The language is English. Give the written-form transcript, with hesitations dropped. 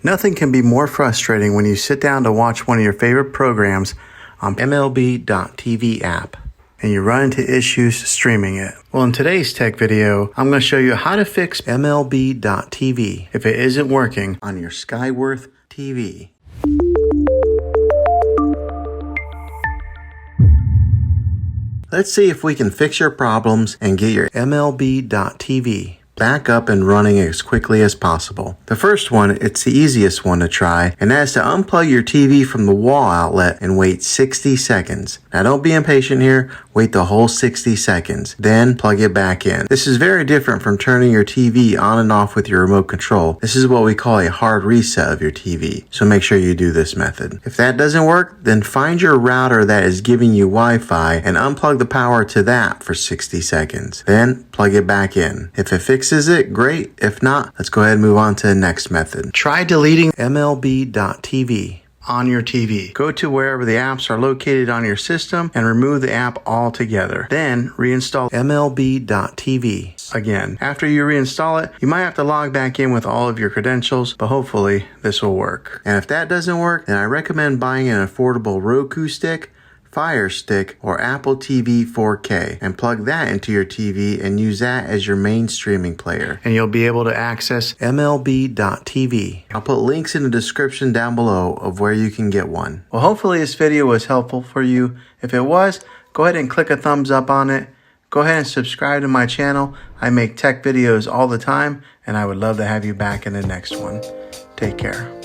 Nothing can be more frustrating when you sit down to watch one of your favorite programs on MLB.TV app and you run into issues streaming it. Well, in today's tech video, I'm going to show you how to fix MLB.TV if it isn't working on your Skyworth TV. Let's see if we can fix your problems and get your MLB.TV back up and running as quickly as possible. The first one, it's the easiest one to try, and that is to unplug your TV from the wall outlet and wait 60 seconds. Now don't be impatient here, wait the whole 60 seconds, then plug it back in. This is very different from turning your TV on and off with your remote control. This is what we call a hard reset of your TV, so make sure you do this method. If that doesn't work, then find your router that is giving you Wi-Fi and unplug the power to that for 60 seconds. Then plug it back in. If it fixes it, great. If not, let's go ahead and move on to the next method. Try deleting MLB.TV on your TV. Go to wherever the apps are located on your system and remove the app altogether. Then reinstall MLB.TV again. After you reinstall it, you might have to log back in with all of your credentials, but hopefully this will work. And if that doesn't work, then I recommend buying an affordable Roku stick, Fire Stick, or Apple TV 4K and plug that into your TV and use that as your main streaming player. And you'll be able to access MLB.TV. I'll put links in the description down below of where you can get one. Well, hopefully this video was helpful for you. If it was, go ahead and click a thumbs up on it. Go ahead and subscribe to my channel. I make tech videos all the time, and I would love to have you back in the next one. Take care.